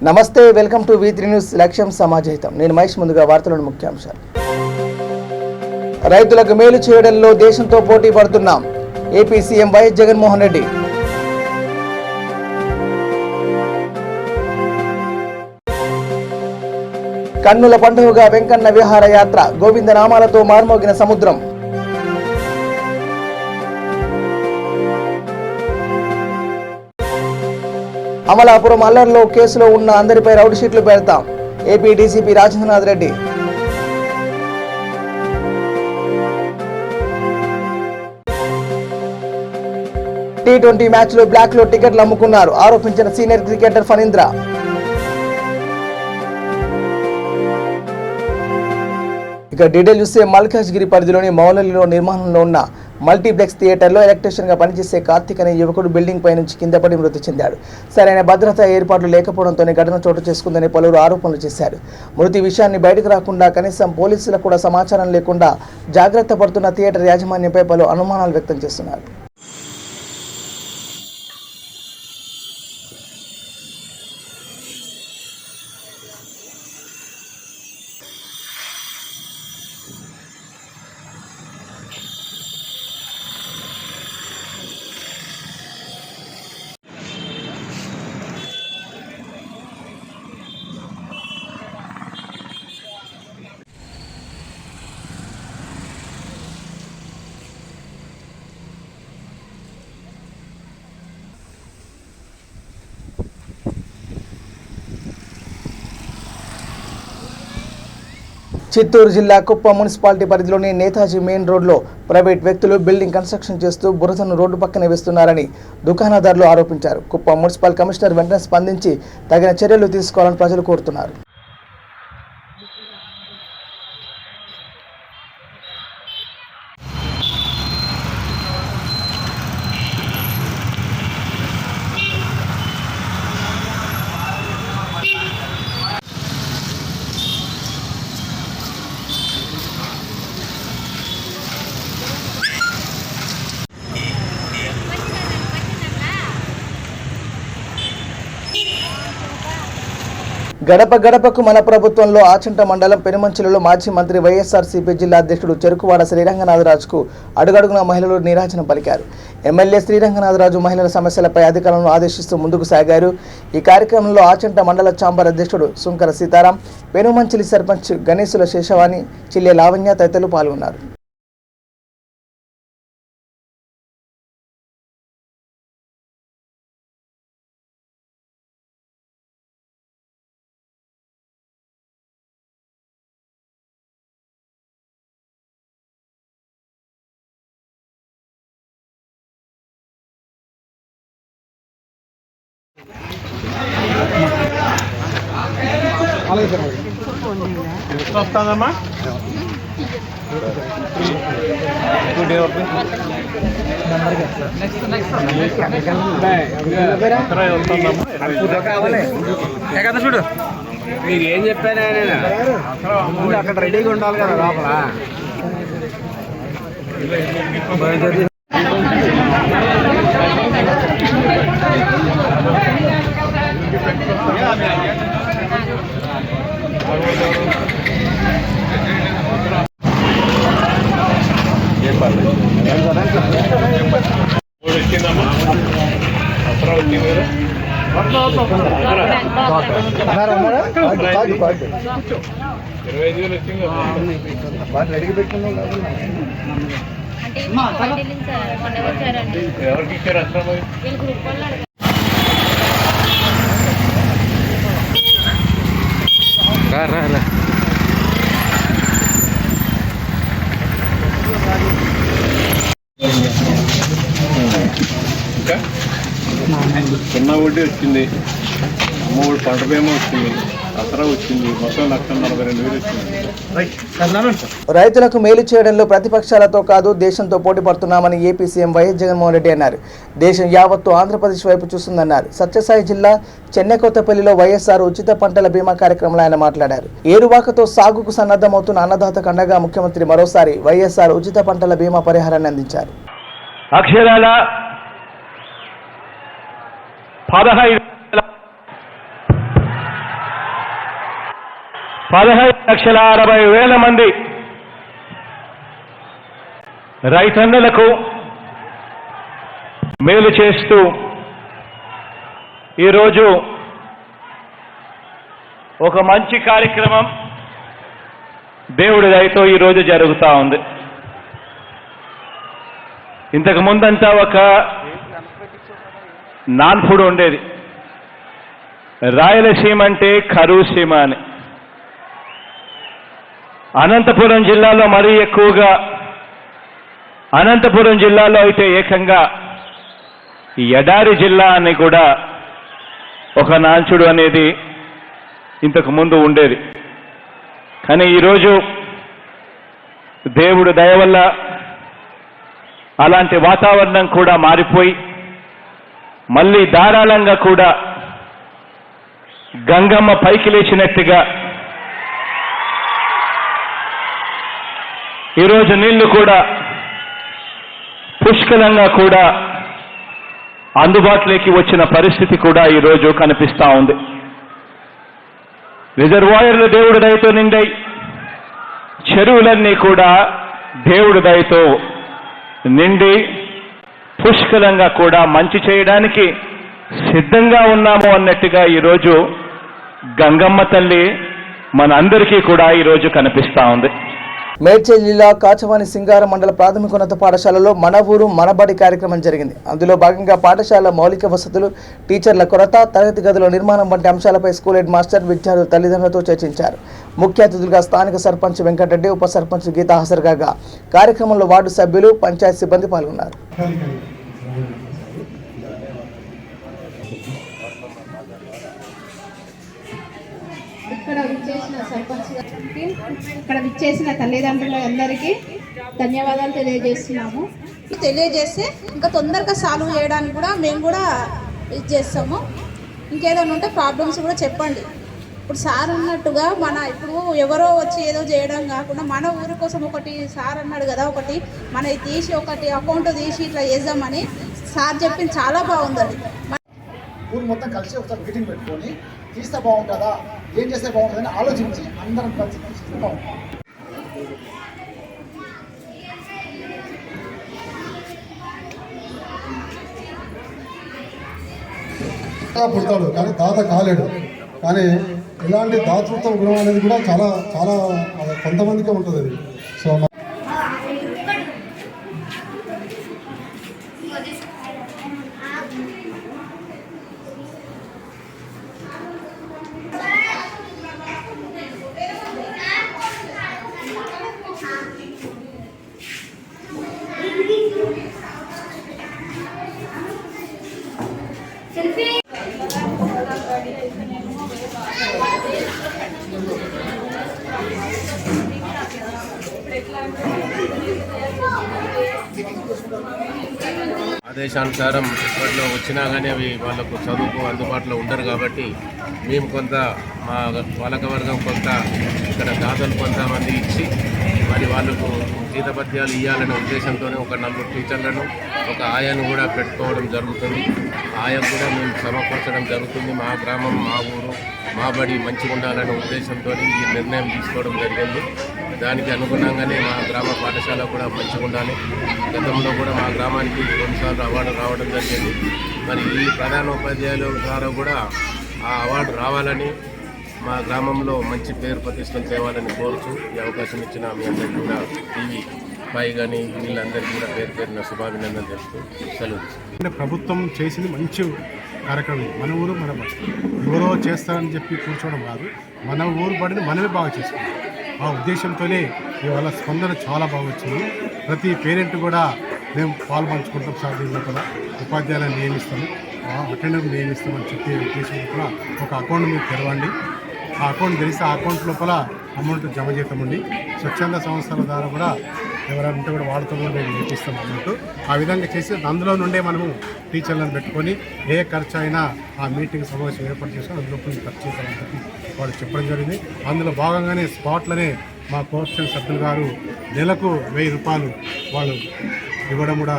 నమస్తే, welcome to V3 news. లక్ష్యం సమాజహితం. నేను మహేష్. ముందుగా వార్తలను ముఖ్యాంశాలు. రైతులకు మేలు చేయడంలో దేశంతో పోటీ పడుతున్నాం. AP CM YS Jaganmohan Reddy. కన్నుల పండుగగా వెంకన్న విహార యాత్ర, గోవిందనామాలతో మార్మోగిన సముద్రం. అమలాపురం అల్లర్లో కేసులో ఉన్న అందరిపై రౌడ్ షీట్లు పెడతాం. AP DCP Rajendranath Reddy. T20 మ్యాచ్లో బ్లాక్లో టికెట్లు అమ్ముకున్నారు ఆరోపించిన సీనియర్ క్రికెటర్ ఫణీంద్ర. ఇక డీటెయిల్ చూస్తే మల్కాజ్గిరి పరిధిలోని మౌలలిలో నిర్మాణంలో ఉన్న మల్టీప్లెక్స్ థియేటర్లో ఎలక్ట్రీషియన్గా పనిచేసే కార్తిక్ అనే యువకుడు బిల్డింగ్ పై నుంచి కింద పడి మృతి చెందాడు. సరైన భద్రతా ఏర్పాట్లు లేకపోవడంతోనే ఘటన చోటు చేసుకుందని పలువురు ఆరోపణలు చేశారు. మృతి విషయాన్ని బయటకు రాకుండా కనీసం పోలీసులకు కూడా సమాచారం లేకుండా జాగ్రత్త పడుతున్న థియేటర్ యాజమాన్యంపై పలు అనుమానాలు వ్యక్తం చేస్తున్నారు. చిత్తూరు జిల్లా కుప్పం మున్సిపాలిటీ పరిధిలోని నేతాజీ మెయిన్ రోడ్లో ప్రైవేట్ వ్యక్తులు బిల్డింగ్ కన్స్ట్రక్షన్ చేస్తూ బురదను రోడ్డు పక్కనే వేస్తున్నారని దుకాణదారులు ఆరోపించారు. కుప్పం మున్సిపల్ కమిషనర్ వెంటనే స్పందించి తగిన చర్యలు తీసుకోవాలని ప్రజలు కోరుతున్నారు. గడప గడపకు మన ప్రభుత్వంలో ఆచంట మండలం పెనుమంచిలలో మాజీ మంత్రి వైఎస్ఆర్సీపీ జిల్లా అధ్యక్షుడు చెరుకువాడ శ్రీరంగనాథరాజుకు అడుగడుగున మహిళలు నీరాజనం పలికారు. ఎమ్మెల్యే శ్రీరంగనాథరాజు మహిళల సమస్యలపై అధికారులను ఆదేశిస్తూ ముందుకు సాగారు. ఈ కార్యక్రమంలో ఆచంట మండల ఛాంబర్ అధ్యక్షుడు సుంకర సీతారాం, పెనుమంచిలి సర్పంచ్ గణేశుల శేషవాణి, చిల్లె లావణ్య తదితరులు పాల్గొన్నారు. వస్తుందమ్మా చూడు మీకు ఏం చెప్పాను అక్కడ రెడీగా ఉండాలి కదా లోపల. ఎవరికి ఇచ్చారు అసలు సున్నా వడ్డీ వచ్చింది, అమ్మఒడి పంట బీమా వచ్చింది, దసరా వచ్చింది, మొత్తం 1,42,000 వచ్చింది. రైతులకు మేలు చేయడంలో ప్రతిపక్షాలతో కాదు దేశంతో పోటీ పడుతున్నామని AP CM YS Jaganmohan Reddy అన్నారు. దేశం యావత్తు ఆంధ్రప్రదేశ్ వైపు చూస్తుందన్నారు. సత్యసాయి జిల్లా చెన్నెకొత్తపల్లిలో వైఎస్ఆర్ ఉచిత పంటల బీమా కార్యక్రమంలో ఆయన మాట్లాడారు. ఏరువాకతో సాగుకు సన్నద్ధమవుతున్న అన్నదాతకు అండగా ముఖ్యమంత్రి మరోసారి వైఎస్ఆర్ ఉచిత పంటల బీమా పరిహారాన్ని అందించారు. అక్షరాల 15 15,60,000 మంది రైతన్నలకు మేలు చేస్తూ ఈరోజు ఒక మంచి కార్యక్రమం దేవుడి దయతో ఈరోజు జరుగుతూ ఉంది. ఇంతకు ముందంతా ఒక నాన్పుడు ఉండేది, రాయలసీమ అంటే కరువు సీమ అని. అనంతపురం జిల్లాలో మరీ ఎక్కువగా, అనంతపురం జిల్లాలో అయితే ఏకంగా ఎడారి జిల్లా అని కూడా ఒక నాంచుడు అనేది ఇంతకు ముందు ఉండేది. కానీ ఈరోజు దేవుడు దయ వల్ల అలాంటి వాతావరణం కూడా మారిపోయి మళ్ళీ ధారాళంగా కూడా గంగమ్మ పైకి లేచినట్టుగా ఈరోజు నీళ్లు కూడా పుష్కలంగా కూడా అందుబాటులోకి వచ్చిన పరిస్థితి కూడా ఈరోజు కనిపిస్తూ ఉంది. రిజర్వాయర్లు దేవుడి దయతో నిండాయి, చెరువులన్నీ కూడా దేవుడి దయతో నిండి పుష్కలంగా కూడా మంచి చేయడానికి సిద్ధంగా ఉన్నాము అన్నట్టుగా ఈరోజు గంగమ్మ తల్లి మన అందరికీ కూడా ఈరోజు కనిపిస్తూ ఉంది. మేడ్చల్ జిల్లా కాచవాని సింగారం మండల ప్రాథమికోన్నత పాఠశాలలో మన ఊరు మనబడి కార్యక్రమం జరిగింది. అందులో భాగంగా పాఠశాల మౌలిక వసతులు, టీచర్ల కొరత, తరగతి గదుల నిర్మాణం వంటి అంశాలపై స్కూల్ హెడ్ మాస్టర్, విద్యార్థుల తల్లిదండ్రులతో చర్చించారు. ముఖ్య అతిథులుగా స్థానిక సర్పంచ్ వెంకటరెడ్డి, ఉప సర్పంచ్ గీతా హాజరు కాగా కార్యక్రమంలో వార్డు సభ్యులు, పంచాయతీ సిబ్బంది పాల్గొన్నారు. ఇక్కడ విచ్చేసిన తల్లిదండ్రులందరికీ ధన్యవాదాలు తెలియజేస్తున్నాము. తెలియజేస్తే ఇంకా తొందరగా సాల్వ్ చేయడానికి కూడా మేము కూడా ఇది చేస్తాము. ఇంకేదైనా ఉంటే ప్రాబ్లమ్స్ కూడా చెప్పండి. ఇప్పుడు సార్ అన్నట్టుగా ఇప్పుడు ఎవరో వచ్చి ఏదో చేయడం కాకుండా మన ఊరి కోసం ఒకటి సార్ అన్నాడు కదా, ఒకటి మనకి తీసి ఒకటి అకౌంట్ తీసి ఇట్లా చేద్దామని సార్ చెప్పింది చాలా బాగుంది. ఊరు మొత్తం కలిసి ఒకసారి మీటింగ్ పెట్టుకొని తీస్తే బాగుంటుందా, ఏం చేస్తే బాగుంటుందని ఆలోచించి అందరం కలిసి తీస్తే బాగుంటుంది. పుడతాడు కానీ తాత కాలేడు. కానీ ఇలాంటి దాతృత్వ గుణం అనేది కూడా చాలా చాలా కొంతమందికే ఉంటుంది అది. సో ఆదేశానుసారం ఇప్పట్లో వచ్చినా కానీ అవి వాళ్ళకు చదువుకు అందుబాటులో ఉండరు కాబట్టి మేము కొంత మా పాలకవర్గం కొంత ఇక్కడ దాతలు కొంతమంది ఇచ్చి మరి వాళ్ళకు జీతభత్యాలు ఇవ్వాలనే ఉద్దేశంతోనే ఒక 4 టీచర్లను, ఒక ఆయాను కూడా పెట్టుకోవడం జరుగుతుంది. ఆయం కూడా మేము సమకూర్చడం జరుగుతుంది. మా గ్రామం, మా ఊరు, మా బడి మంచిగా ఉండాలనే ఉద్దేశంతో ఈ నిర్ణయం తీసుకోవడం జరిగింది. దానికి అనుగుణంగానే మా గ్రామ పాఠశాల కూడా మంచిగా ఉండాలి. గతంలో కూడా మా గ్రామానికి 2 సార్లు అవార్డు రావడం జరిగింది. మరి ఈ ప్రధాన ఉపాధ్యాయుల ద్వారా కూడా ఆ అవార్డు రావాలని, మా గ్రామంలో మంచి పేరు ప్రతిష్టలు తేవాలని కోరుచు ఈ అవకాశం ఇచ్చిన మీ అందరికీ కూడా టీవీ పై కానీ వీళ్ళందరికీ కూడా పేరు పేరున శుభాభినందనలు తెలుస్తూ సెలవు. ప్రభుత్వం చేసింది మంచి కార్యక్రమం. మన ఊరు మన బడి, ఎవరో చేస్తారని చెప్పి కూర్చోవడం కాదు, మన ఊరు బడిని మనమే బాగా చేసుకుంటాం. ఆ ఉద్దేశంతోనే ఇవాళ స్పందన చాలా బాగా వచ్చింది. ప్రతి పేరెంట్ కూడా మేము పాలు పంచుకుంటాం. సార్ దీంట్లో కూడా ఉపాధ్యాయులను నియమిస్తాము, అటెండర్ని నియమిస్తామని చెప్పి ఉద్దేశం కూడా ఒక అకౌంట్ మీరు తెరవండి. ఆ అకౌంట్ తెలిస్తే ఆ అకౌంట్ లోపల అమౌంట్ జమ చేస్తామండి. స్వచ్ఛంద సంస్థల ద్వారా కూడా ఎవరంటే కూడా వాళ్ళతో కూడా మేము నేర్పిస్తాం అన్నట్టు. ఆ విధంగా చేసి అందులో నుండే మనము టీచర్లను పెట్టుకొని ఏ ఖర్చు అయినా ఆ మీటింగ్ సమావేశం ఏర్పాటు చేసుకొని అందులో ఖర్చు చేస్తామని చెప్పి వాళ్ళు చెప్పడం జరిగింది. అందులో భాగంగానే స్పాట్లనే మా కోఆప్షన్ సభ్యులు గారు నెలకు 1000 రూపాయలు వాళ్ళు ఇవ్వడం కూడా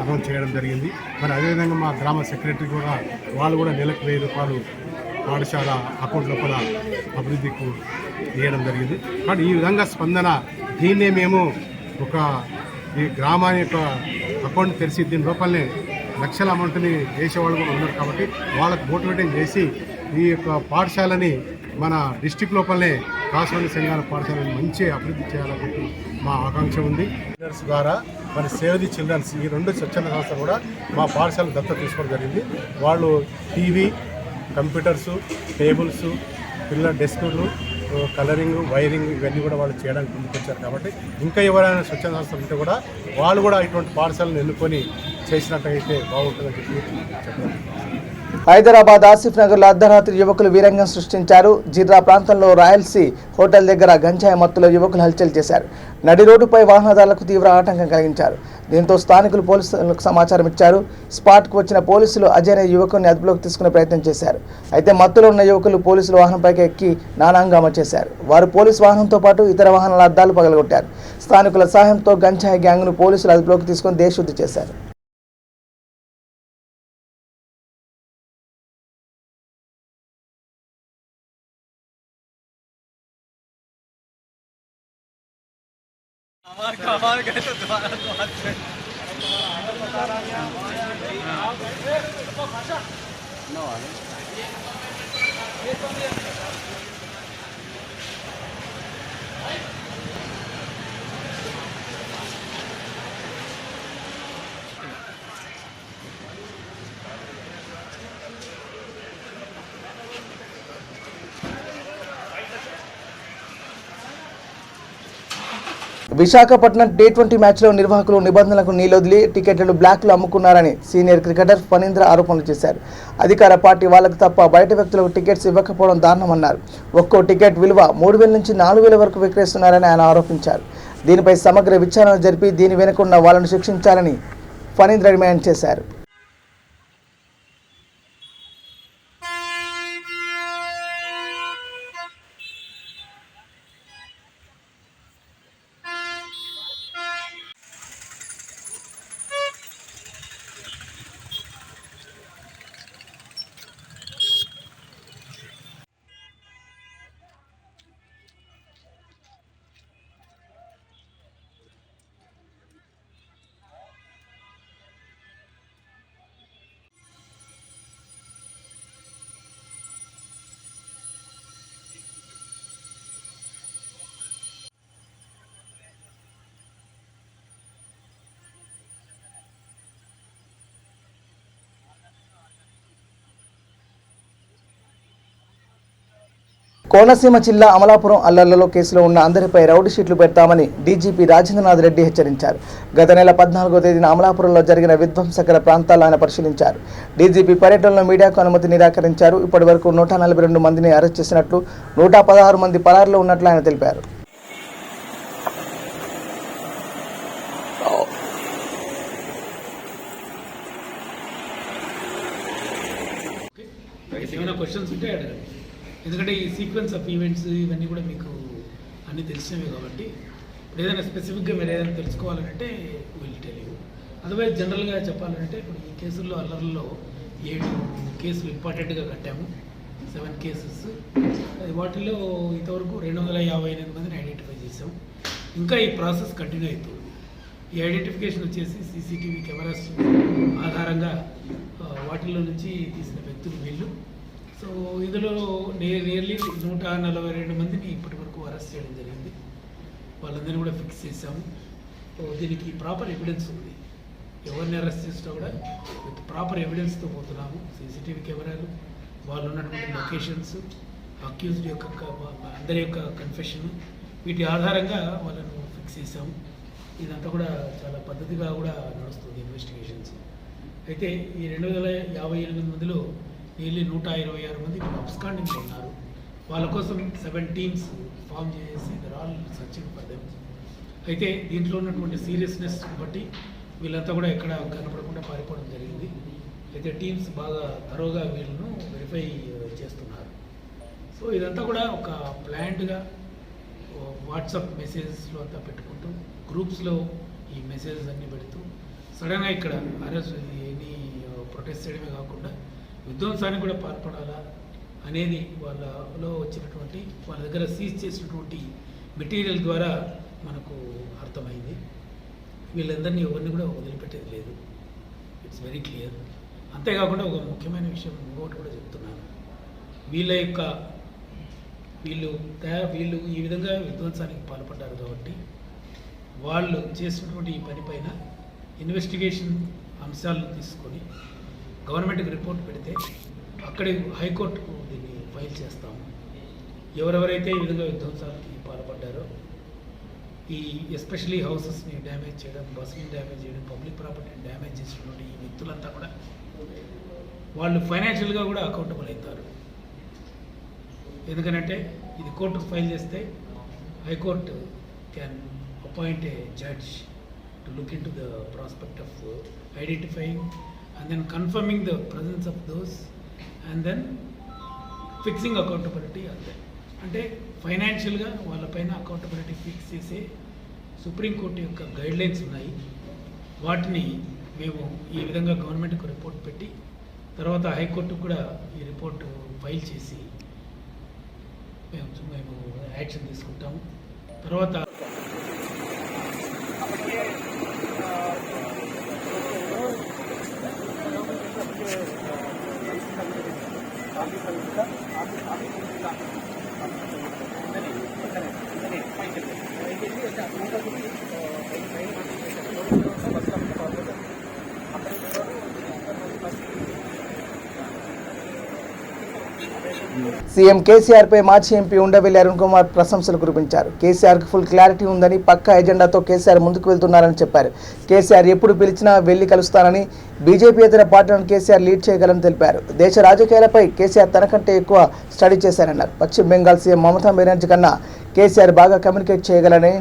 అనౌన్స్ చేయడం జరిగింది. మరి అదేవిధంగా మా గ్రామ సెక్రటరీ కూడా వాళ్ళు కూడా నెలకు 1000 రూపాయలు పాఠశాల అకౌంట్ లోపల అభివృద్ధికి ఇవ్వడం జరిగింది. కానీ ఈ విధంగా స్పందన దీన్నే మేము ఈ గ్రామాన్ని యొక్క అకౌంట్ తెరిచి దీని లోపలనే లక్షల అమౌంట్ని వేసేవాళ్ళు కూడా ఉన్నారు. కాబట్టి వాళ్ళకు మోటివేటింగ్ చేసి ఈ యొక్క పాఠశాలని మన డిస్టిక్ లోపలనే కాసువల్లి సంఘాల పాఠశాలని మంచి అభివృద్ధి చేయాలని చెప్పి మా ఆకాంక్ష ఉంది. చిల్డ్రన్స్ ద్వారా మరి సేవ్ ది చిల్డ్రన్స్ ఈ 2 స్వచ్ఛంద సంస్థలు కూడా మా పాఠశాల దత్తత తీసుకోవడం జరిగింది. వాళ్ళు టీవీ, కంప్యూటర్సు, టేబుల్స్, పిల్లల డెస్కులు, కలరింగ్, వైరింగ్ ఇవన్నీ కూడా వాళ్ళు చేయడానికి ముందుకొచ్చారు. కాబట్టి ఇంకా ఎవరైనా స్వచ్ఛంద సంస్థలు ఉంటే కూడా వాళ్ళు కూడా ఇటువంటి పాఠశాలను ఎన్నుకొని చేసినట్టయితే బాగుంటుందని చెప్పి చెప్పారు. హైదరాబాద్ ఆసిఫ్ నగర్లో అర్ధరాత్రి యువకులు వీరంగం సృష్టించారు. జిర్రా ప్రాంతంలో రాయల్సీ హోటల్ దగ్గర గంజాయి మత్తులో యువకులు హల్చల్ చేశారు. నడి రోడ్డుపై వాహనదారులకు తీవ్ర ఆటంకం కలిగించారు. దీంతో స్థానికులు పోలీసులకు సమాచారం ఇచ్చారు. స్పాట్కు వచ్చిన పోలీసులు అజయ్ అనే యువకుని అదుపులోకి తీసుకునే ప్రయత్నం చేశారు. అయితే మత్తులో ఉన్న యువకులు పోలీసుల వాహనంపైకి ఎక్కి నానాంగామా చేశారు. వారు పోలీసు వాహనంతో పాటు ఇతర వాహనాల అద్దాలు పగలగొట్టారు. స్థానికుల సహాయంతో గంజాయి గ్యాంగ్ను పోలీసులు అదుపులోకి తీసుకుని దేశశుద్ధి చేశారు. విశాఖపట్నం T20 మ్యాచ్లో నిర్వాహకులు నిబంధనలకు నీలొదిలి టికెట్లను బ్లాక్లో అమ్ముకున్నారని సీనియర్ క్రికెటర్ ఫణీంద్ర ఆరోపణలు చేశారు. అధికార పార్టీ వాళ్లకు తప్ప బయట వ్యక్తులకు టికెట్స్ ఇవ్వకపోవడం దారుణమన్నారు. ఒక్కో టికెట్ విలువ 3,000 నుంచి 4,000 వరకు విక్రయిస్తున్నారని ఆయన ఆరోపించారు. దీనిపై సమగ్ర విచారణ జరిపి దీని వెనుకున్న వాళ్ళను శిక్షించాలని ఫణీంద్ర డిమాండ్ చేశారు. కోనసీమ జిల్లా అమలాపురం అల్లర్లలో కేసులో ఉన్న అందరిపై రౌడీ షీట్లు పెడతామని డీజీపీ రాజేంద్రనాథ్ రెడ్డి హెచ్చరించారు. గత నెల 14వ తేదీన అమలాపురంలో జరిగిన విధ్వంసకర ప్రాంతాలను ఆయన పరిశీలించారు. డీజీపీ పర్యటనలో మీడియాకు అనుమతి నిరాకరించారు. ఇప్పటి వరకు 142 మందిని అరెస్ట్ చేసినట్లు, 116 మంది పరారులో ఉన్నట్లు ఆయన తెలిపారు. ఎందుకంటే ఈ సీక్వెన్స్ ఆఫ్ ఈవెంట్స్ ఇవన్నీ కూడా మీకు అన్నీ తెలిసినవి కాబట్టి ఇప్పుడు ఏదైనా స్పెసిఫిక్గా మీరు ఏదైనా తెలుసుకోవాలంటే విల్ టెల్ యూ. అదర్వైజ్ జనరల్గా చెప్పాలంటే ఇప్పుడు ఈ కేసుల్లో అల్లర్లలో 7 కేసులు ఇంపార్టెంట్గా కట్టాము, 7 కేసెస్. వాటిల్లో ఇంతవరకు 258 మందిని ఐడెంటిఫై చేసాం. ఇంకా ఈ ప్రాసెస్ కంటిన్యూ అవుతుంది. ఈ ఐడెంటిఫికేషన్ వచ్చేసి సీసీటీవీ కెమెరాస్ ఆధారంగా వాటిల్లో నుంచి తీసిన వ్యక్తులు వీళ్ళు. సో ఇందులో నియర్లీ 142 మందిని ఇప్పటి వరకు అరెస్ట్ చేయడం జరిగింది. వాళ్ళందరినీ కూడా ఫిక్స్ చేసాము. దీనికి ప్రాపర్ ఎవిడెన్స్ ఉంది. ఎవరిని అరెస్ట్ చేసినా కూడా విత్ ప్రాపర్ ఎవిడెన్స్తో పోతున్నాము. సీసీటీవీ కెమెరాలు, వాళ్ళు ఉన్నటువంటి లొకేషన్స్, అక్యూజ్డ్ యొక్క అందరి యొక్క కన్ఫెషన్, వీటి ఆధారంగా వాళ్ళను ఫిక్స్ చేసాము. ఇదంతా కూడా చాలా పద్ధతిగా కూడా నడుస్తుంది ఇన్వెస్టిగేషన్స్. అయితే ఈ 258 మందిలో నియర్లీ 126 మంది అబ్స్కాండింగ్లో ఉన్నారు. వాళ్ళ కోసం 7 టీమ్స్ ఫామ్ చేసి there all searching for them. అయితే దీంట్లో ఉన్నటువంటి సీరియస్నెస్ బట్టి వీళ్ళంతా కూడా ఎక్కడ కనపడకుండా పారిపోవడం జరిగింది. అయితే టీమ్స్ బాగా తరోగా వీళ్ళను వెరిఫై చేస్తున్నారు. సో ఇదంతా కూడా ఒక ప్లాన్డ్గా వాట్సాప్ మెసేజెస్లో అంతా పెట్టుకుంటూ గ్రూప్స్లో ఈ మెసేజెస్ అన్నీ పెడుతూ సడన్గా ఇక్కడ అరెస్ట్ ఎనీ ప్రొటెస్ట్ చేయడమే కాకుండా విధ్వంసానికి కూడా పాల్పడాలా అనేది వాళ్ళలో వచ్చినటువంటి వాళ్ళ దగ్గర సీజ్ చేసినటువంటి మెటీరియల్ ద్వారా మనకు అర్థమైంది. వీళ్ళందరినీ ఎవరిని కూడా వదిలిపెట్టేది లేదు. It's very clear. అంతేకాకుండా ఒక ముఖ్యమైన విషయం ఇంకోటి కూడా చెప్తున్నాను. వీళ్ళు ఈ విధంగా విధ్వంసానికి పాల్పడ్డారు కాబట్టి వాళ్ళు చేసినటువంటి ఈ పని పైన ఇన్వెస్టిగేషన్ అంశాలను తీసుకొని గవర్నమెంట్కి రిపోర్ట్ పెడితే అక్కడి హైకోర్టుకు దీన్ని ఫైల్ చేస్తాము. ఎవరెవరైతే ఈ విధంగా విధ్వంసాలకి పాల్పడ్డారో, ఈ ఎస్పెషలీ హౌసెస్ని డ్యామేజ్ చేయడం, బస్సుని డ్యామేజ్ చేయడం, పబ్లిక్ ప్రాపర్టీని డ్యామేజ్ చేసినటువంటి ఈ వ్యక్తులంతా కూడా వాళ్ళు ఫైనాన్షియల్గా కూడా అకౌంటబుల్ అవుతారు. ఎందుకంటే ఇది కోర్టుకు ఫైల్ చేస్తే high court can appoint A judge to look in to the prospect of identifying and then confirming the presence of those and then fixing accountability అంటే ఫైనాన్షియల్గా వాళ్ళపైన అకౌంటబిలిటీ ఫిక్స్ చేసే సుప్రీంకోర్టు యొక్క గైడ్లైన్స్ ఉన్నాయి. వాటిని మేము ఈ విధంగా గవర్నమెంట్కు రిపోర్ట్ పెట్టి తర్వాత హైకోర్టుకు కూడా ఈ రిపోర్టు ఫైల్ చేసి మేము యాక్షన్ తీసుకుంటాము. తర్వాత సీఎం కేసీఆర్ పై మాజీ ఎంపీ ఉండవెల్లి అరుణ్ కుమార్ ప్రశంసలు కురిపించారు. కేసీఆర్కి ఫుల్ క్లారిటీ ఉందని, పక్కా ఎజెండాతో కేసీఆర్ ముందుకు వెళ్తున్నారని చెప్పారు. కేసీఆర్ ఎప్పుడు పిలిచినా వెళ్లి కలుస్తానని, బీజేపీ ఇతర పార్టీలను కేసీఆర్ లీడ్ చేయగలని తెలిపారు. దేశ రాజకీయాలపై కేసీఆర్ తనకంటే ఎక్కువ స్టడీ చేశారన్నారు. పశ్చిమ బెంగాల్ సీఎం మమతా బెనర్జీ కన్నా కేసీఆర్ బాగా కమ్యూనికేట్ చేయగలని,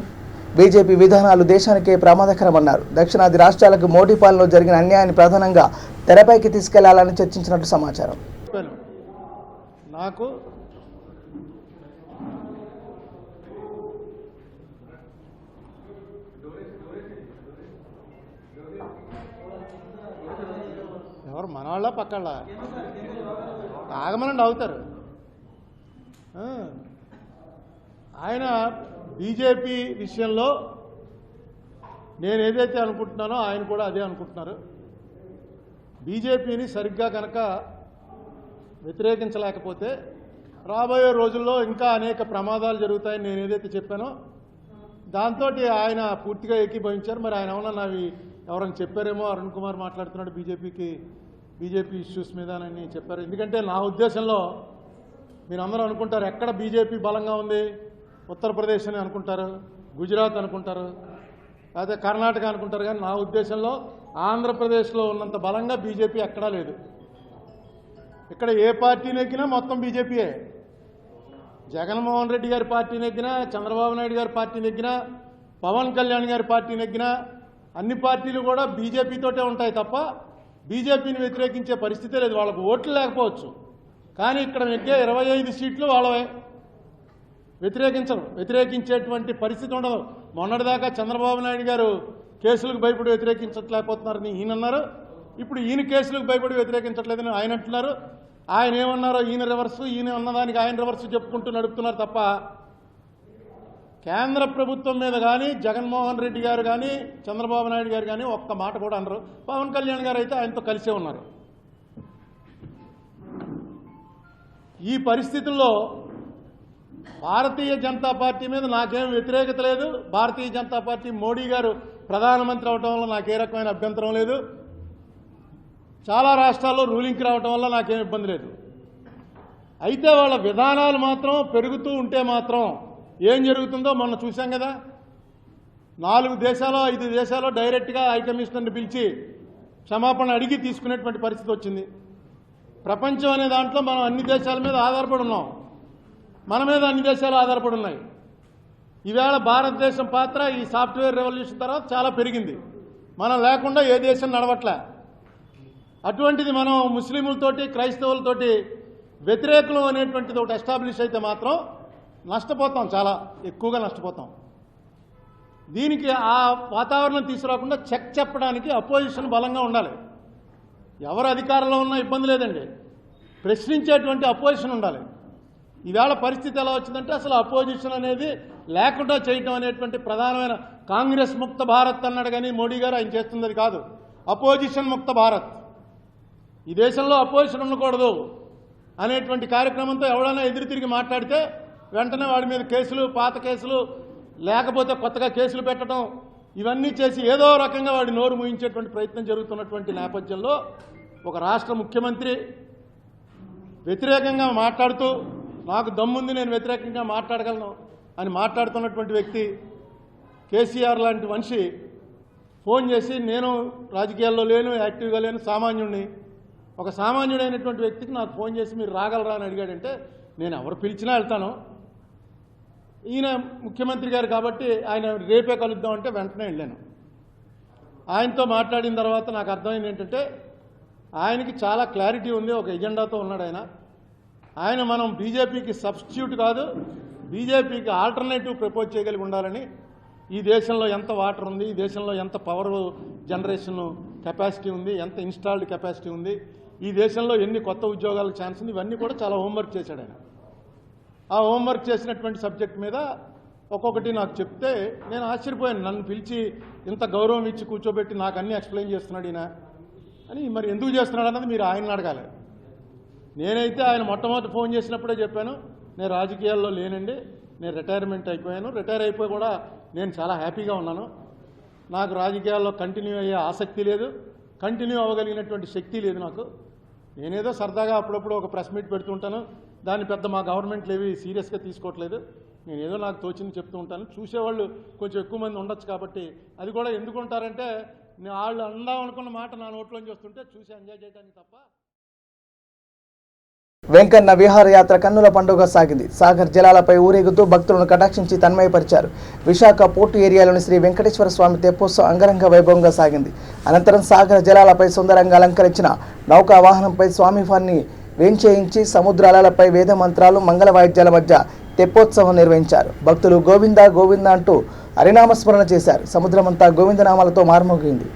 బీజేపీ విధానాలు దేశానికే ప్రమాదకరమన్నారు. దక్షిణాది రాష్ట్రాలకు మోడీ పాలనలో జరిగిన అన్యాయాన్ని ప్రధానంగా తెరపైకి తీసుకెళ్లాలని చర్చించినట్టు సమాచారం. నాకు ఎవరు మనవాళ్ళ పక్కళ్ళ ఆగమనండి అవుతారు. ఆయన బీజేపీ విషయంలో నేను ఏదైతే అనుకుంటున్నానో ఆయన కూడా అదే అనుకుంటున్నారు. బీజేపీని సరిగ్గా కనుక వ్యతిరేకించలేకపోతే రాబోయే రోజుల్లో ఇంకా అనేక ప్రమాదాలు జరుగుతాయని నేను ఏదైతే చెప్పానో దాంతో ఆయన పూర్తిగా ఏకీభవించారు. మరి ఆయన ఏమన్నా నావి ఎవరైనా చెప్పారేమో, అరుణ్ కుమార్ మాట్లాడుతున్నాడు బీజేపీ ఇష్యూస్ మీద అని చెప్పారు. ఎందుకంటే నా ఉద్దేశంలో మీరు అందరూ అనుకుంటారు ఎక్కడ బీజేపీ బలంగా ఉంది, ఉత్తరప్రదేశ్ అని అనుకుంటారు, గుజరాత్ అనుకుంటారు, లేకపోతే కర్ణాటక అనుకుంటారు. కానీ నా ఉద్దేశంలో ఆంధ్రప్రదేశ్లో ఉన్నంత బలంగా బీజేపీ ఎక్కడా లేదు. ఇక్కడ ఏ పార్టీ నెగ్గినా మొత్తం బీజేపీయే. జగన్మోహన్ రెడ్డి గారి పార్టీ నెగ్గినా, చంద్రబాబు నాయుడు గారి పార్టీ నెగ్గినా, పవన్ కళ్యాణ్ గారి పార్టీ నెగ్గినా అన్ని పార్టీలు కూడా బీజేపీతోటే ఉంటాయి తప్ప బీజేపీని వ్యతిరేకించే పరిస్థితే లేదు. వాళ్ళకు ఓట్లు లేకపోవచ్చు, కానీ ఇక్కడ నెగ్గే 25 సీట్లు వాళ్ళవే. వ్యతిరేకించేటువంటి పరిస్థితి ఉండదు. మొన్నటిదాకా చంద్రబాబు నాయుడు గారు కేసులకు భయపడి వ్యతిరేకించట్లేకపోతున్నారని ఈయన అన్నారు. ఇప్పుడు ఈయన కేసులకు భయపడి వ్యతిరేకించట్లేదని ఆయన అంటున్నారు. ఆయన ఏమన్నారో ఈయన రివర్సు, ఈయన అన్నదానికి ఆయన రివర్సు చెప్పుకుంటూ నడుపుతున్నారు తప్ప కేంద్ర ప్రభుత్వం మీద కానీ జగన్మోహన్ రెడ్డి గారు కానీ చంద్రబాబు నాయుడు గారు కానీ ఒక్క మాట కూడా అనరు. పవన్ కళ్యాణ్ గారు అయితే ఆయనతో కలిసే ఉన్నారు. ఈ పరిస్థితుల్లో భారతీయ జనతా పార్టీ మీద నాకేం వ్యతిరేకత లేదు. భారతీయ జనతా పార్టీ మోడీ గారు ప్రధానమంత్రి అవటం వల్ల నాకే రకమైన అభ్యంతరం లేదు. చాలా రాష్ట్రాల్లో రూలింగ్కి రావటం వల్ల నాకేం ఇబ్బంది లేదు. అయితే వాళ్ళ విధానాలు మాత్రం పెరుగుతూ ఉంటే మాత్రం ఏం జరుగుతుందో మొన్న చూసాం కదా. 4 దేశాలు 5 దేశాలు డైరెక్ట్గా హైకమిషనర్ని పిలిచి క్షమాపణ అడిగి తీసుకునేటువంటి పరిస్థితి వచ్చింది. ప్రపంచం అనే దాంట్లో మనం అన్ని దేశాల మీద ఆధారపడి ఉన్నాం. మన మీద అన్ని దేశాలు ఆధారపడి ఉన్నాయి. ఈవేళ భారతదేశం పాత్ర ఈ సాఫ్ట్వేర్ రెవల్యూషన్ తర్వాత చాలా పెరిగింది. మనం లేకుండా ఏ దేశం నడవట్లే. అటువంటిది మనం ముస్లింలతోటి క్రైస్తవులతోటి వ్యతిరేకులు అనేటువంటిది ఒకటి ఎస్టాబ్లిష్ అయితే మాత్రం నష్టపోతాం, చాలా ఎక్కువగా నష్టపోతాం. దీనికి ఆ వాతావరణం తీసుకురాకుండా చెక్ చెప్పడానికి అపోజిషన్ బలంగా ఉండాలి. ఎవరు అధికారంలో ఉన్నా ఇబ్బంది లేదండి, ప్రశ్నించేటువంటి అపోజిషన్ ఉండాలి. ఈవేళ పరిస్థితి ఎలా వచ్చిందంటే అసలు అపోజిషన్ అనేది లేకుండా చేయటం అనేటువంటి ప్రధానమైన కాంగ్రెస్ ముక్త భారత్ అన్నాడు కానీ మోడీ గారు ఆయన చేస్తుంది అది కాదు. అపోజిషన్ ముక్త భారత్. ఈ దేశంలో అపోజిషన్ ఉండకూడదు అనేటువంటి కార్యక్రమంతో ఎవడైనా ఎదురు తిరిగి మాట్లాడితే వెంటనే వాడి మీద కేసులు, పాత కేసులు, లేకపోతే కొత్తగా కేసులు పెట్టడం, ఇవన్నీ చేసి ఏదో రకంగా వాడి నోరు మూయించేటువంటి ప్రయత్నం జరుగుతున్నటువంటి నేపథ్యంలో ఒక రాష్ట్ర ముఖ్యమంత్రి వ్యతిరేకంగా మాట్లాడుతూ నాకు దమ్ముంది, నేను వ్యతిరేకంగా మాట్లాడగలను అని మాట్లాడుతున్నటువంటి వ్యక్తి కేసీఆర్ లాంటి మనిషి ఫోన్ చేసి నేను రాజకీయాల్లో లేను, యాక్టివ్గా లేను, సామాన్యుడిని, ఒక సామాన్యుడైనటువంటి వ్యక్తికి నాకు ఫోన్ చేసి మీరు రాగలరా అని అడిగాడంటే నేను ఎవరు పిలిచినా వెళ్తాను. ఈయన ముఖ్యమంత్రి గారు కాబట్టి ఆయన రేపే కలుద్దామంటే వెంటనే వెళ్ళాను. ఆయనతో మాట్లాడిన తర్వాత నాకు అర్థమైంది ఏంటంటే ఆయనకి చాలా క్లారిటీ ఉంది, ఒక ఎజెండాతో ఉన్నాడు ఆయన మనం బీజేపీకి సబ్స్టిట్యూట్ కాదు, బీజేపీకి ఆల్టర్నేటివ్ ప్రపోజ్ చేయగలిగి ఉండాలని. ఈ దేశంలో ఎంత వాటర్ ఉంది, ఈ దేశంలో ఎంత పవర్ జనరేషన్ కెపాసిటీ ఉంది, ఎంత ఇన్స్టాల్డ్ కెపాసిటీ ఉంది, ఈ దేశంలో ఎన్ని కొత్త ఉద్యోగాలకు ఛాన్స్ ఉంది, ఇవన్నీ కూడా చాలా హోంవర్క్ చేశాడు ఆయన. ఆ హోంవర్క్ చేసినటువంటి సబ్జెక్ట్ మీద ఒక్కొక్కటి నాకు చెప్తే నేను ఆశ్చర్యపోయాను. నన్ను పిలిచి ఇంత గౌరవం ఇచ్చి కూర్చోబెట్టి నాకు అన్నీ ఎక్స్ప్లెయిన్ చేస్తున్నాడు ఈయన అని. మరి ఎందుకు చేస్తున్నాడు అన్నది మీరు ఆయన అడగాలి. నేనైతే ఆయన మొట్టమొదటి ఫోన్ చేసినప్పుడే చెప్పాను, నేను రాజకీయాల్లో లేనండి, నేను రిటైర్మెంట్ అయిపోయాను, రిటైర్ అయిపోయి కూడా నేను చాలా హ్యాపీగా ఉన్నాను, నాకు రాజకీయాల్లో కంటిన్యూ అయ్యే ఆసక్తి లేదు, కంటిన్యూ అవ్వగలిగినటువంటి శక్తి లేదు నాకు. నేనేదో సరదాగా అప్పుడప్పుడు ఒక ప్రెస్ మీట్ పెడుతుంటాను, దాన్ని పెద్ద మా గవర్నమెంట్లు ఏవి సీరియస్గా తీసుకోవట్లేదు, నేనేదో నాకు తోచింది చెప్తూ ఉంటాను. చూసేవాళ్ళు కొంచెం ఎక్కువ మంది ఉండొచ్చు కాబట్టి అది కూడా ఎందుకు ఉంటారంటే వాళ్ళు అందాం అనుకున్న మాట నా నోట్లోంచి వస్తుంటే చూసి ఎంజాయ్ చేయడానికి తప్ప. వెంకన్న విహారయాత్ర కన్నుల పండుగ సాగింది. సాగర్ జలాలపై ఊరేగుతూ భక్తులను కటాక్షించి తన్మయపరిచారు. విశాఖ పోర్టు ఏరియాలోని శ్రీ వెంకటేశ్వర స్వామి తెప్పోత్సవం అంగరంగ వైభవంగా సాగింది. అనంతరం సాగర్ జలాలపై సుందరంగా అలంకరించిన నౌకా వాహనంపై స్వామివారిని వేంచేయించి సముద్ర అలలపై వేద మంత్రాలు, మంగళ వాయిద్యాల మధ్య తెప్పోత్సవం నిర్వహించారు. భక్తులు గోవింద గోవింద అంటూ హరినామస్మరణ చేశారు. సముద్రమంతా గోవిందనామాలతో మార్మోగింది.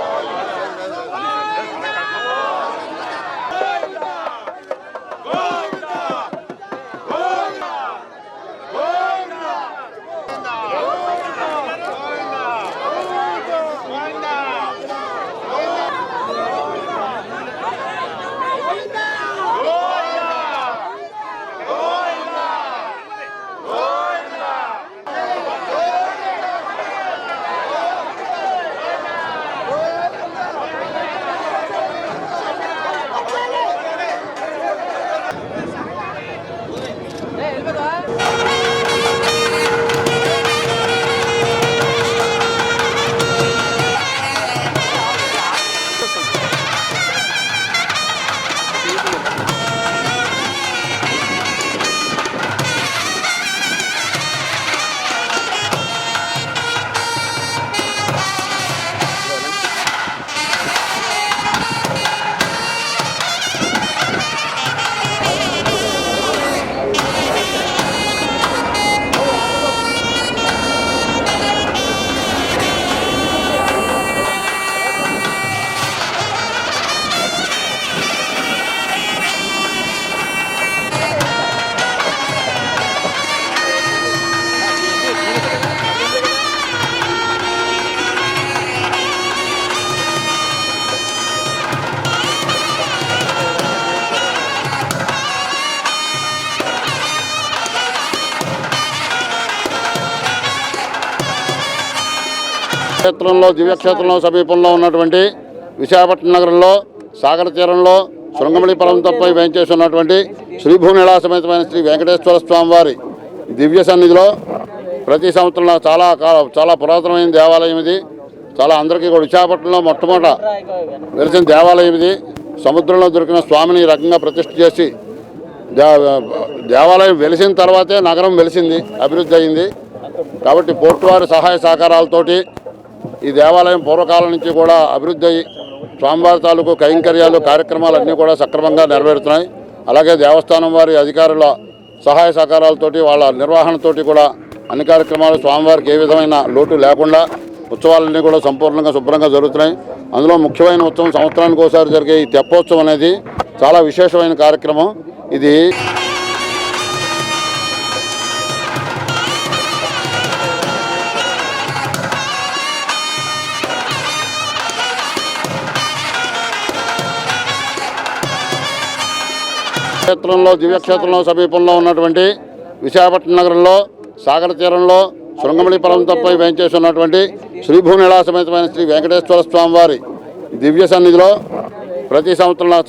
క్షేత్రంలో దివ్యక్షేత్రంలో సమీపంలో ఉన్నటువంటి విశాఖపట్నం నగరంలో సాగర తీరంలో శృంగమణి పర్వతంపై వేంచేసి ఉన్నటువంటి శ్రీభూనిళా సమేతమైన శ్రీ వెంకటేశ్వర స్వామి వారి దివ్య సన్నిధిలో ప్రతి సంవత్సరం చాలా పురాతనమైన దేవాలయం ఇది. చాలా అందరికీ కూడా విశాఖపట్నంలో మొట్టమొదట వెలిసిన దేవాలయం ఇది. సముద్రంలో దొరికిన స్వామిని ఈ రకంగా ప్రతిష్ఠ చేసి దేవాలయం వెలిసిన తర్వాతే నగరం వెలిసింది, అభివృద్ధి అయింది. కాబట్టి పోర్టు వారి సహాయ సహకారాలతోటి ఈ దేవాలయం పూర్వకాలం నుంచి కూడా అభివృద్ధి అయ్యి స్వామివారి తాలూకు కైంకర్యాలు కార్యక్రమాలన్నీ కూడా సక్రమంగా నెరవేరుతున్నాయి. అలాగే దేవస్థానం వారి అధికారుల సహాయ సహకారాలతోటి వాళ్ళ నిర్వహణతోటి కూడా అన్ని కార్యక్రమాలు స్వామివారికి ఏ విధమైన లోటు లేకుండా ఉత్సవాలన్నీ కూడా సంపూర్ణంగా శుభ్రంగా జరుగుతున్నాయి. అందులో ముఖ్యమైన ఉత్సవం సంవత్సరానికి ఒకసారి జరిగే ఈ తెప్పోత్సవం అనేది చాలా విశేషమైన కార్యక్రమం. ఇది దివ్యక్షేత్రంలో సమీపంలో ఉన్నటువంటి విశాఖపట్నం నగరంలో సాగర తీరంలో శృంగమణి పర్వతంపై వేంచేసి ఉన్నటువంటి శ్రీభూనిళా సమేతమైన శ్రీ వెంకటేశ్వర స్వామి వారి దివ్య సన్నిధిలో ప్రతి సంవత్సరంలో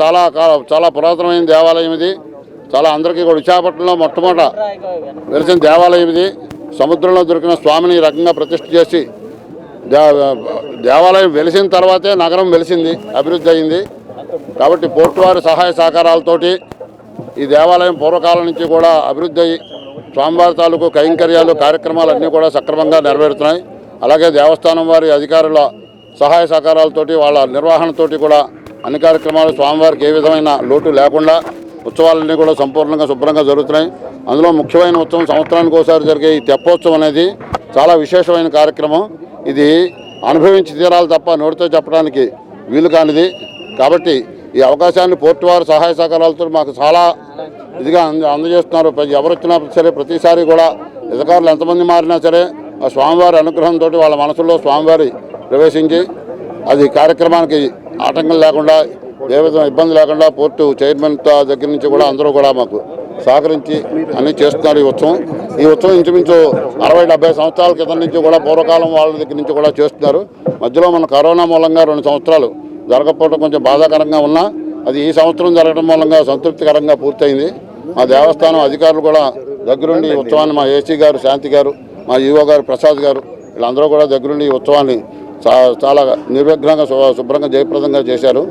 చాలా పురాతనమైన దేవాలయం ఇది. చాలా అందరికీ కూడా విశాఖపట్నంలో మొట్టమొదట వెలిసిన దేవాలయం ఇది. సముద్రంలో దొరికిన స్వామిని ఈ రకంగా ప్రతిష్ఠ చేసి దేవాలయం వెలిసిన తర్వాతే నగరం వెలిసింది, అభివృద్ధి అయింది. కాబట్టి పోర్టు వారి సహాయ సహకారాలతోటి ఈ దేవాలయం పూర్వకాలం నుంచి కూడా అభివృద్ధి అయ్యి స్వామివారి తాలూకు కైంకర్యాలు కార్యక్రమాలు అన్నీ కూడా సక్రమంగా నెరవేరుతున్నాయి. అలాగే దేవస్థానం వారి అధికారుల సహాయ సహకారాలతోటి వాళ్ళ నిర్వహణతోటి కూడా అన్ని కార్యక్రమాలు స్వామివారికి ఏ విధమైన లోటు లేకుండా ఉత్సవాలన్నీ కూడా సంపూర్ణంగా శుభ్రంగా జరుగుతున్నాయి. అందులో ముఖ్యమైన ఉత్సవం సంవత్సరానికి ఒకసారి జరిగే ఈ తెప్పోత్సవం అనేది చాలా విశేషమైన కార్యక్రమం. ఇది అనుభవించి తీరాలి తప్ప నోటితో చెప్పడానికి వీలు కానిది. కాబట్టి ఈ అవకాశాన్ని పోర్టు వారి సహాయ సహకారాలతో మాకు చాలా ఇదిగా అందజేస్తున్నారు. ఎవరు వచ్చినా సరే ప్రతిసారి కూడా అధికారులు ఎంతమంది మారినా సరే ఆ స్వామివారి అనుగ్రహంతో వాళ్ళ మనసులో స్వామివారి ప్రవేశించి అది కార్యక్రమానికి ఆటంకం లేకుండా ఏ విధంగా ఇబ్బంది లేకుండా పోర్టు చైర్మన్ దగ్గర నుంచి కూడా అందరూ కూడా మాకు సహకరించి అన్నీ చేస్తున్నారు. ఈ ఉత్సవం ఇంచుమించు 60-70 సంవత్సరాల క్రితం నుంచి కూడా పూర్వకాలం వాళ్ళ దగ్గర నుంచి కూడా చేస్తున్నారు. మధ్యలో మన కరోనా మూలంగా 2 సంవత్సరాలు జరగకపోవడం కొంచెం బాధాకరంగా ఉన్నా అది ఈ సంవత్సరం జరగడం మూలంగా సంతృప్తికరంగా పూర్తయింది. మా దేవస్థానం అధికారులు కూడా దగ్గరుండి ఈ ఉత్సవాన్ని మా ఏసీ గారు శాంతి గారు, మా ఈవో గారు ప్రసాద్ గారు వీళ్ళందరూ కూడా దగ్గరుండి ఈ ఉత్సవాన్ని చాలా నిర్విఘ్నంగా శుభ్రంగా జయప్రదంగా చేశారు.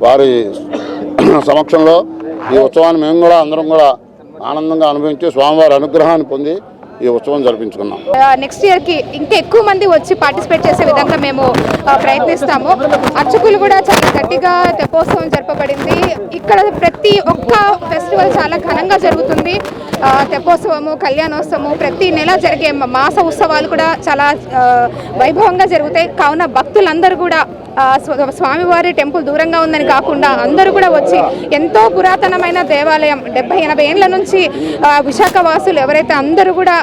వారి సమక్షంలో ఈ ఉత్సవాన్ని మేము కూడా అందరం కూడా ఆనందంగా అనుభవించి స్వామివారి అనుగ్రహాన్ని పొంది ఈ ఉత్సవం జరిపించుకున్నాం. నెక్స్ట్ ఇయర్కి ఇంకా ఎక్కువ మంది వచ్చి పార్టిసిపేట్ చేసే విధంగా మేము ప్రయత్నిస్తాము. అర్చకులు కూడా చాలా గట్టిగా తెప్పోత్సవం జరపబడింది. ఇక్కడ ప్రతి ఒక్క ఫెస్టివల్ చాలా ఘనంగా జరుగుతుంది. తెప్పోత్సవము, కళ్యాణోత్సవము, ప్రతి నెల జరిగే మాస ఉత్సవాలు కూడా చాలా వైభవంగా జరుగుతాయి. కావున భక్తులందరూ కూడా స్వామివారి టెంపుల్ దూరంగా ఉందని కాకుండా అందరూ కూడా వచ్చి ఎంతో పురాతనమైన దేవాలయం 70-80 ఏళ్ల నుంచి విశాఖ వాసులు ఎవరైతే అందరూ కూడా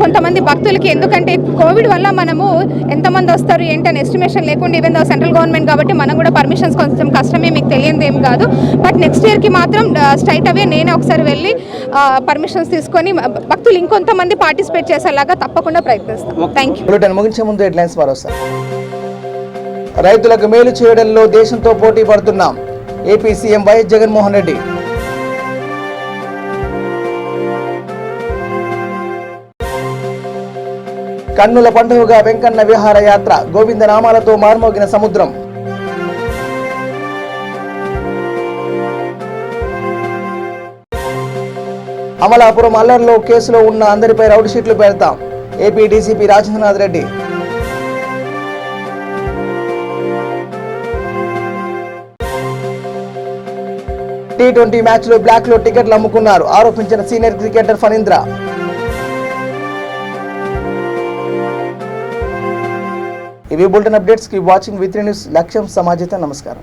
కొంతమంది భక్తులకి, ఎందుకంటే కోవిడ్ వల్ల మనము ఎంతమంది వస్తారు ఏంటని ఎస్టిమేషన్ లేకుండా ఈవెన్ సెంట్రల్ గవర్నమెంట్ కాబట్టి మనం కూడా పర్మిషన్స్ కొంచెం కష్టమే, మీకు తెలియదు ఏం కాదు. బట్ నెక్స్ట్ ఇయర్కి మాత్రం స్ట్రైట్ అవే నేనే ఒకసారి వెళ్ళి పర్మిషన్స్ తీసుకొని భక్తులు ఇంకొంతమంది పార్టిసిపేట్ చేసేలాగా తప్పకుండా ప్రయత్నిస్తాం. Thank you. ముగించే ముందు హెడ్లైన్స్ మరోసారి. రైతులకు మేలు చేయడంలో దేశంతో పోటీ పడుతున్నాం. AP CM YS Jaganmohan Reddy. కన్నుల పండుగగా వెంకన్న విహార యాత్ర, గోవింద నామాలతో మార్మోగిన సముద్రం. అమలాపురం అల్లర్లో కేసులో ఉన్న అందరిపై రౌడ్ షీట్లు పెడతాం. AP DCP Rajendranath Reddy. T20 మ్యాచ్లో బ్లాక్ లో టికెట్లు అమ్ముకున్నారు ఆరోపించిన సీనియర్ క్రికెటర్ ఫణీంద్ర. ఇవి bulletin updates. Keep watching V3 news. లక్ష్యం సమాజత. నమస్కారం.